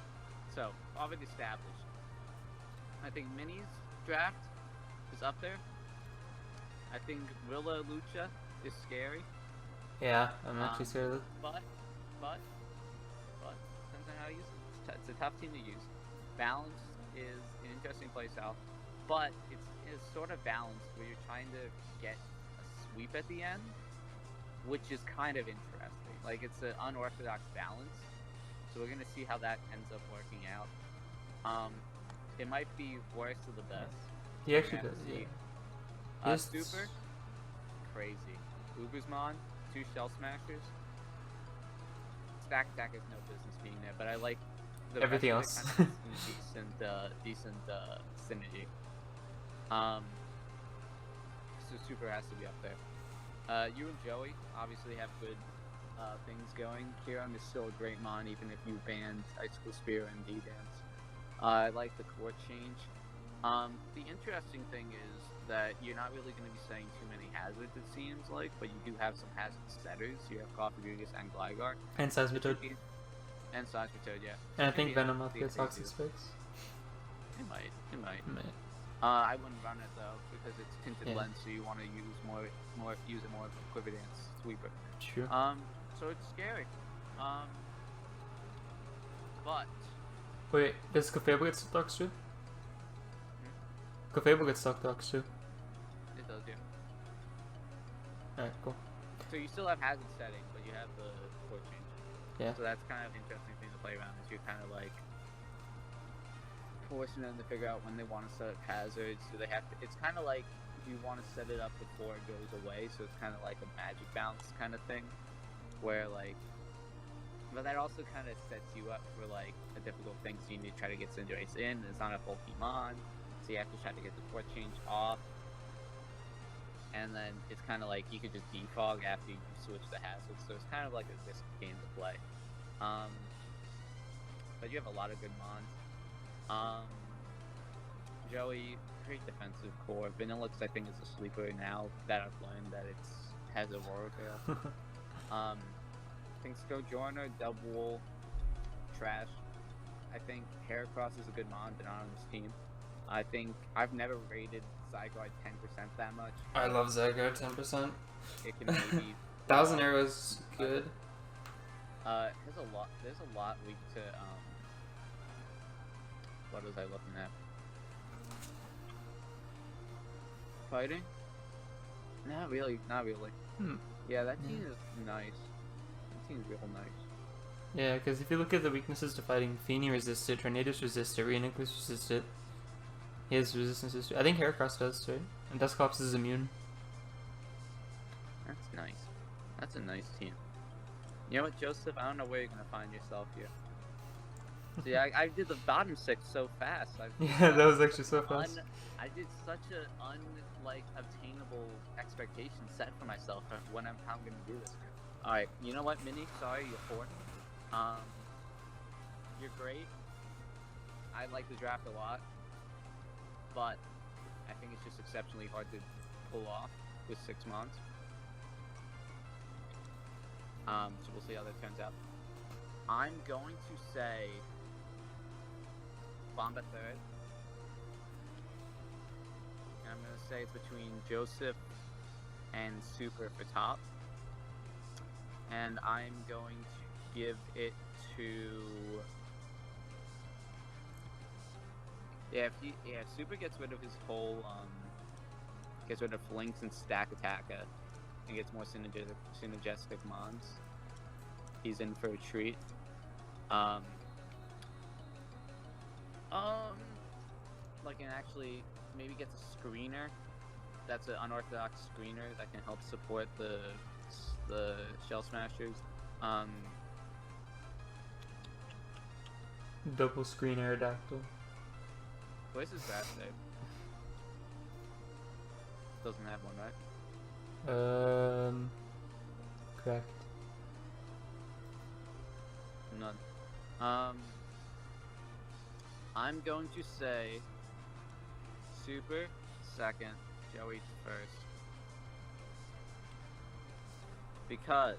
So, already established. I think Mini's draft is up there. I think Rilla Lucha is scary. Yeah, I'm actually scared of it. But, depends on how you use it. It's a tough team to use. Balance is an interesting playstyle, but it's sort of balanced where you're trying to get a sweep at the end, which is kind of interesting. Like, it's an unorthodox balance, so we're gonna see how that ends up working out. It might be worst of the best. He actually We're does, gonna yeah. see. Super, crazy. Uguzmon, 2 Shell Smashers. Stack Attack has no business being there, but I like the Everything rest else. of it kind of decent synergy. So Super has to be up there. You and Joey obviously have good things going. Kieran is still a great mon, even if you banned Icicle Spear and D-Dance. I like the core change. The interesting thing is that you're not really going to be setting too many hazards, it seems like, but you do have some hazard setters. You have Cofagrigus and Gligar. And Seismitoad. And Seismitoad, yeah. And I think Maybe Venomoth they gets do. Toxic Spikes. It might. Might. I wouldn't run it though because it's tinted Yeah. lens, so you want to use use it more of a Quiver Dance sweeper. True. So it's scary. But Wait, does Clefable get Stuck Dogs too? Clefable gets Stuck Dogs too. it does, yeah. Alright, cool. So you still have hazard setting, but you have the core change. Yeah. So that's kind of an interesting thing to play around. Is you're kind of like forcing them to figure out when they want to set up hazards. Do they have to? It's kind of like, do you want to set it up before it goes away? So it's kind of like a magic bounce kind of thing, where like, but that also kind of sets you up for like a difficult thing. So you need to try to get Cinderace in. It's not a bulky mon, so you have to try to get the core change off. And then it's kind of like you could just defog after you switch the hazards, so it's kind of like a risk game to play. But you have a lot of good mons. Joey, great defensive core. Vanillix, I think, is a sleeper now that I've learned that it has Aurora Veil. I think Stojorno, Double, trash. I think Heracross is a good mon, but not on this team. I think I've never rated Zygarde 10% that much. I love Zygarde 10%. It can maybe Thousand Arrows, good. There's a lot weak to what was I looking at? Fighting? Not really. Yeah, that team is nice. That team's real nice. Yeah, because if you look at the weaknesses to fighting, Feeny resist it, Tornadus resist it, Reuniclus resist it. He has resistance to I think Heracross does too. And Dusclops is immune. That's a nice team. You know what, Joseph? I don't know where you're gonna find yourself here. See, I did the bottom 6 so fast. Yeah, that was actually so fast. I did such a obtainable expectation set for myself for how I'm gonna do this. All right, you know what, Minnie? Sorry, you're 4th. You're great. I like the draft a lot, but I think it's just exceptionally hard to pull off with 6 mons. So we'll see how that turns out. I'm going to say Bomba 3rd. And I'm going to say it's between Joseph and Super for top. And I'm going to give it to... Yeah, if Super gets rid of his whole, gets rid of Flinks and Stack Attacker, and gets more synergistic mons, he's in for a treat. Like, and actually maybe gets a screener. That's an unorthodox screener that can help support the Shell Smashers. Double screen Aerodactyl. Where's his draft save? Doesn't have one, right? Correct. None. I'm going to say Super 2nd, Joey 1st. Because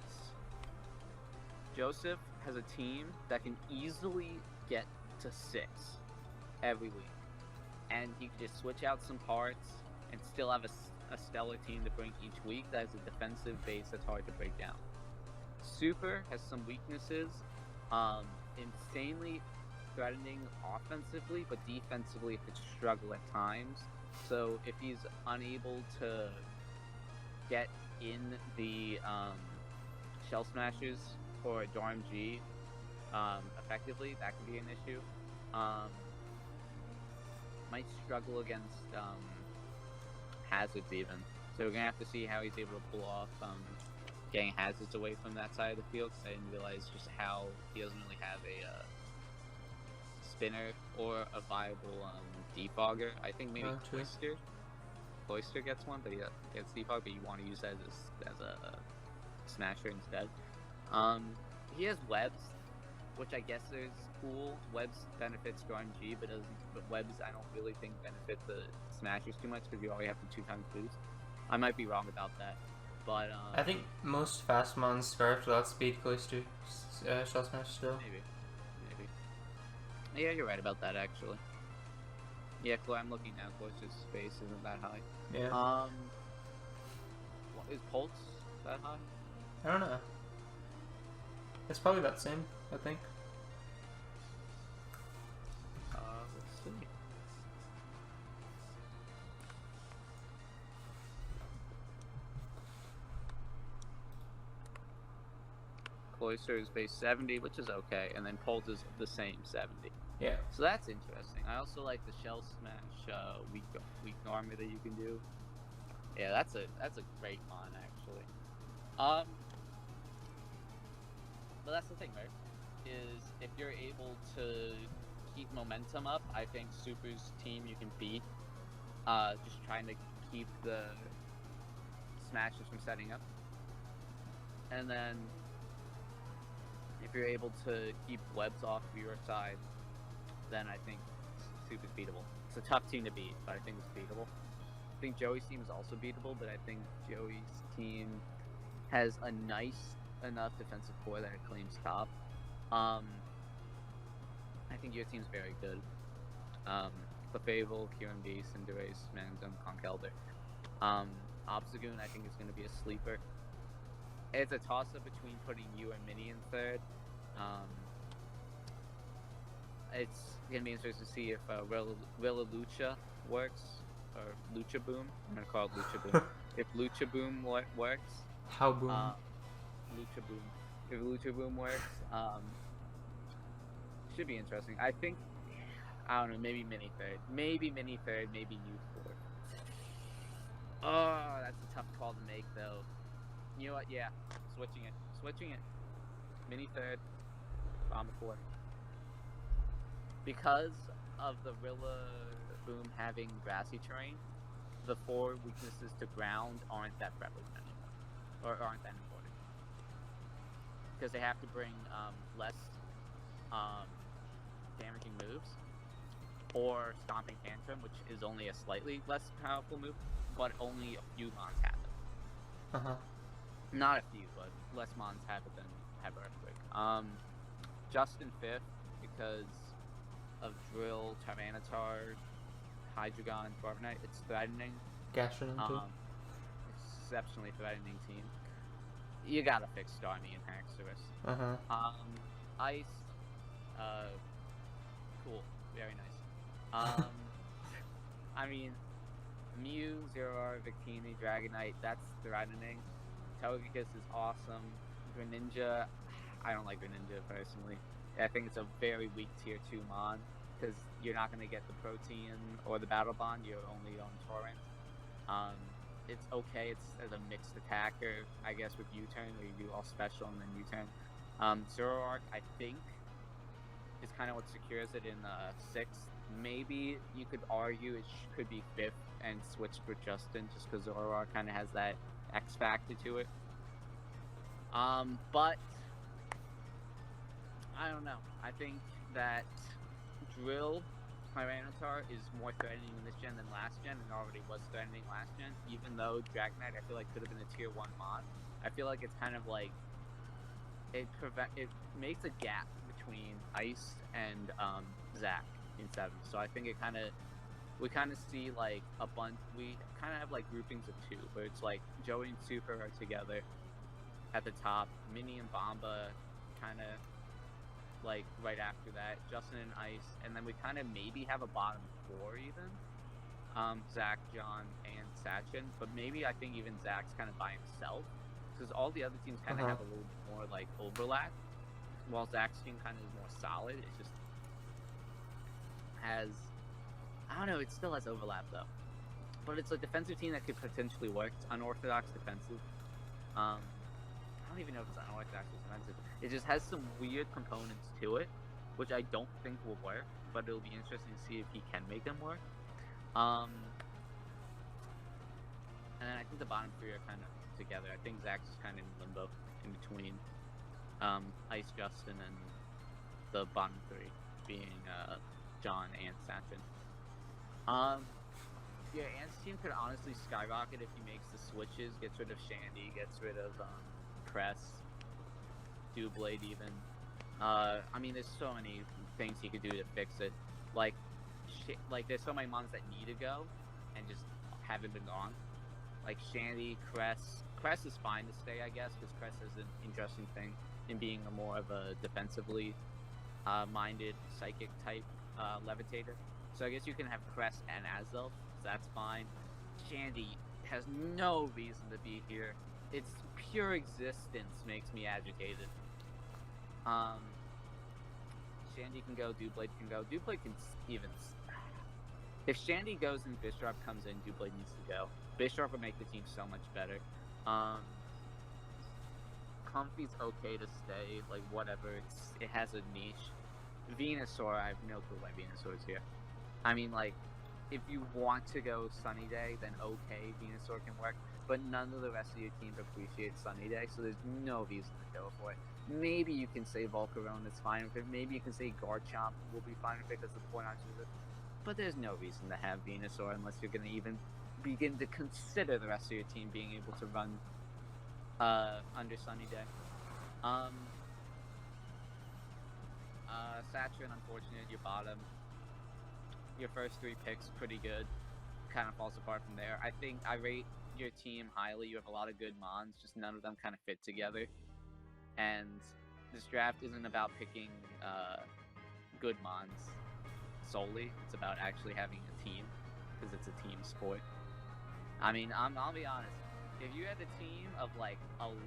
Joseph has a team that can easily get to 6 every week. And he can just switch out some parts and still have a stellar team to bring each week that has a defensive base that's hard to break down. Super has some weaknesses, insanely threatening offensively, but defensively it could struggle at times. So if he's unable to get in the Shell Smashers or Dorm G effectively, that could be an issue. Might struggle against hazards even. So we're gonna have to see how he's able to pull off getting hazards away from that side of the field, because I didn't realize just how he doesn't really have a spinner or a viable defogger. I think maybe Cloister gets one, but he gets defog, but you want to use that as a smasher instead. He has webs, which I guess is cool. Webs benefits RNG, but webs I don't really think benefit the smashers too much because you already have the 2x boost. I might be wrong about that, but I think most fast mons scarf without speed Cloister Shell Smash still. Maybe. Yeah, you're right about that actually. Yeah, I'm looking now. Cloister's space isn't that high. Yeah. Is Pulse that high? I don't know. It's probably about the same, I think. Let's see. Cloister is base 70, which is okay, and then Pulse is the same 70. Yeah. So that's interesting. I also like the Shell Smash weak armor that you can do. Yeah, that's a great mon actually. But that's the thing, right? Is if you're able to keep momentum up, I think Super's team you can beat. Just trying to keep the smashes from setting up. And then if you're able to keep webs off of your side, then I think Super's beatable. It's a tough team to beat, but I think it's beatable. I think Joey's team is also beatable, but I think Joey's team has a nice enough defensive core that it claims top. I think your team's very good. Clefable, Kieran B, Cinderace, Manzum, Conkelder. Obstagoon I think is going to be a sleeper. It's a toss-up between putting you and Minnie in 3rd. It's going to be interesting to see if Rillalucha works, or Lucha Boom. I'm going to call it Lucha Boom. If Lucha Boom works. How boom? Lucha Boom. If Lucha Boom works, should be interesting. I think, I don't know, maybe Minnie 3rd. Maybe Minnie 3rd, maybe you 4th. Oh, that's a tough call to make, though. You know what? Yeah, switching it. Switching it. Mini third, Bomba fourth. Because of the Rillaboom having grassy terrain, the 4 weaknesses to ground aren't that prevalent anymore, or aren't that important. Because they have to bring less damaging moves, or Stomping Tantrum, which is only a slightly less powerful move, but only a few mons have it. Uh-huh. Not a few, but less mons have it than have Earthquake. Justin 5th, because of Drill, Tyranitar, Hydreigon, and Corviknight. It's threatening. Gastrodon too. Exceptionally threatening team. You gotta fix Starmie and Haxorus. Uh-huh. Ice, cool. Very nice. I mean, Mew, Zoroark, Victini, Dragonite, that's threatening. Togekiss is awesome. Greninja, I don't like Greninja personally. I think it's a very weak tier 2 mon, because you're not going to get the Protein or the Battle Bond, you're only on Torrent. It's okay, it's as a mixed attacker, I guess, with U-turn, where you do all special and then U-turn. Zoroark, I think, is kind of what secures it in 6th. Maybe you could argue it could be 5th and switch for Justin, just because Zoroark kind of has that X factor to it. But I don't know. I think that Drill Tyranitar is more threatening in this gen than last gen, and already was threatening last gen. Even though Dragonite, I feel like, could have been a tier 1 mon. I feel like it's kind of like it makes a gap between Ice and Zach in 7. So I think we kind of see like a bunch. We kind of have like groupings of 2, where it's like Joey and Super are together at the top, Minnie and Bomba kind of like right after that, Justin and Ice, and then we kind of maybe have a bottom 4 even. Zach, John, and Sachin, but maybe I think even Zach's kind of by himself, because all the other teams kind of have a little bit more like overlap, while Zach's team kind of is more solid. It just has, I don't know, it still has overlap though, but it's a defensive team that could potentially work. It's unorthodox defensive. I don't even know if it's unorthodox defensive. It just has some weird components to it, which I don't think will work, but it'll be interesting to see if he can make them work. And then I think the bottom 3 are kind of together. I think Zach's kind of in limbo in between Ice, Justin, and the bottom 3 being John and Sachin. Yeah, Ant's team could honestly skyrocket if he makes the switches, gets rid of Shandy, gets rid of Cress, Doublade even. I mean, there's so many things he could do to fix it. Like there's so many mons that need to go and just haven't been gone. Like Shandy, Cress. Cress is fine to stay, I guess, because Cress is an interesting thing in being a more of a defensively minded psychic type levitator. So I guess you can have Cress and Azelf, so that's fine. Shandy has no reason to be here. Its pure existence makes me agitated. Shandy can go, Doublade can go. Doublade can even... If Shandy goes and Bisharp comes in, Doublade needs to go. Bisharp would make the team so much better. Comfy's okay to stay, like whatever. It has a niche. Venusaur, I have no clue why Venusaur is here. I mean, like, if you want to go Sunny Day, then okay, Venusaur can work. But none of the rest of your team appreciate Sunny Day, so there's no reason to go for it. Maybe you can say Volcarone, that's fine with it. Maybe you can say Garchomp will be fine with it because the point on it. But there's no reason to have Venusaur unless you're going to even begin to consider the rest of your team being able to run under Sunny Day. Satrin, unfortunate, your bottom. Your first 3 picks, pretty good. Kind of falls apart from there. I think I rate your team highly. You have a lot of good mons, just none of them kind of fit together. And this draft isn't about picking good mons solely. It's about actually having a team, because it's a team sport. I mean, I'll be honest. If you had a team of like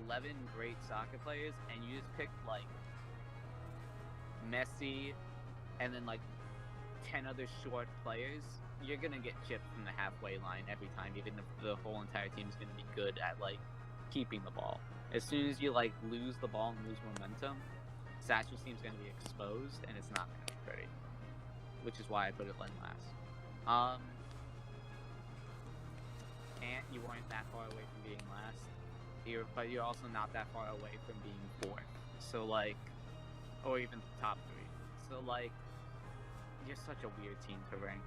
11 great soccer players and you just picked like Messi and then like 10 other short players, you're gonna get chipped from the halfway line every time, even if the whole entire team is gonna be good at like keeping the ball. As soon as you like lose the ball and lose momentum, Satchel team's going to be exposed, and it's not going to be pretty. Which is why I put it in last. And you weren't that far away from being last. But you're also not that far away from being fourth. So like, or even top 3. So like, you're such a weird team to rank.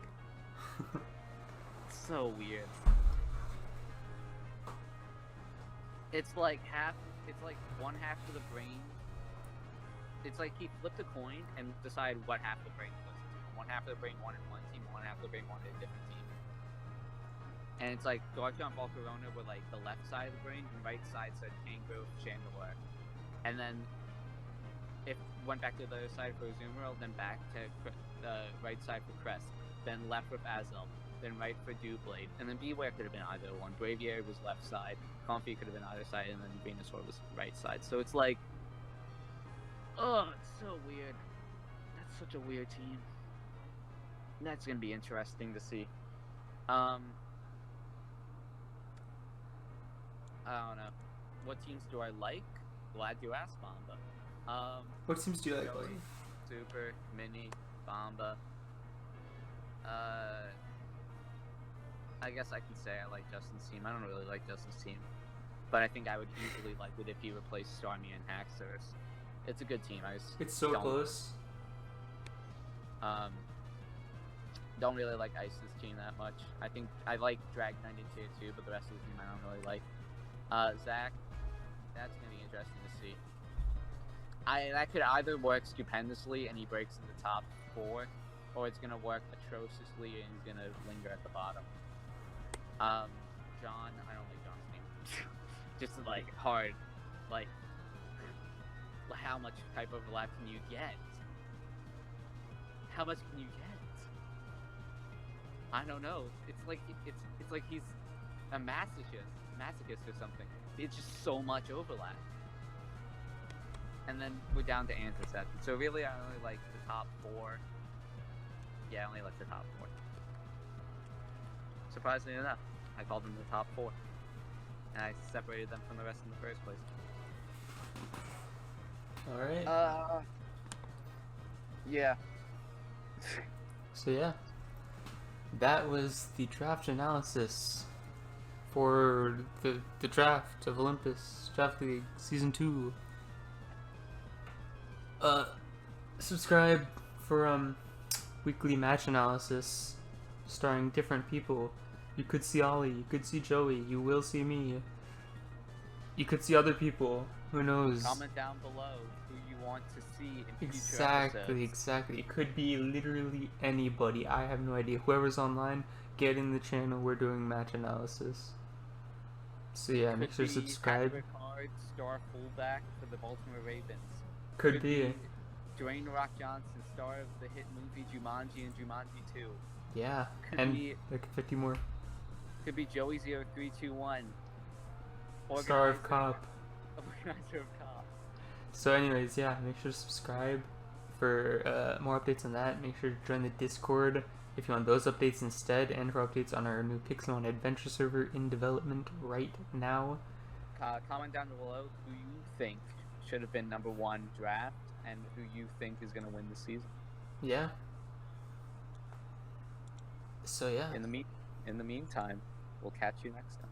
So weird. It's like one half of the brain. It's like he flipped a coin and decided what half of the brain was to. One half of the brain wanted one team, one half of the brain wanted a different team. And it's like Garchomp Volcarona were like the left side of the brain, and right side said Tangrowth, Chandelure. And then if went back to the other side for Azumarill, then back to the right side for Crest, then left with Azelf, then right for Doublade, and then Beware could have been either one. Braviary was left side, Comfy could have been either side, and then Venusaur was right side. So it's like, oh, it's so weird. That's such a weird team. That's gonna be interesting to see. I don't know. What teams do I like? Glad you asked, Bomba. What teams do you like, Ollie? Super, Mini, Bomba. I guess I can say I like Justin's team. I don't really like Justin's team, but I think I would easily like it if he replaced Starmie and Haxorus. It's a good team. It's so close. Don't really like Ice's team that much. I think I like Dragonite in tier 2, but the rest of the team I don't really like. Zach, that's gonna be interesting to see. That could either work stupendously and he breaks in the top 4, or it's gonna work atrociously and he's gonna linger at the bottom. John, I don't like John's team. Just like hard, like how much type overlap can you get? How much can you get? I don't know. It's like he's a masochist or something. It's just so much overlap. And then we're down to Antiseptic. So really, I only like the top 4. Yeah, I only like the top 4. Surprisingly enough, I called them the top 4. And I separated them from the rest in the first place. Alright. Yeah. So yeah. That was the draft analysis for the draft of Olympus Draft League Season 2. Subscribe for weekly match analysis starring different people. You could see Ollie, you could see Joey, you will see me. You could see other people. Who knows? Comment down below who you want to see in future episodes. Exactly. It could be literally anybody. I have no idea. Whoever's online, get in the channel. We're doing match analysis. So yeah, make sure to subscribe. Card, star fullback for the Baltimore Ravens. Could be. Dwayne Rock Johnson, star of the hit movie Jumanji and Jumanji 2. Yeah, Could and be, like 50 more. Could be Joey0321. Star of Cop. Organizer of Cop. So anyways, yeah, make sure to subscribe for more updates on that. Make sure to join the Discord if you want those updates instead, and for updates on our new Pixelmon adventure server in development right now. Comment down below who you think should have been #1 draft and who you think is going to win the season. Yeah. So yeah. In the meantime, we'll catch you next time.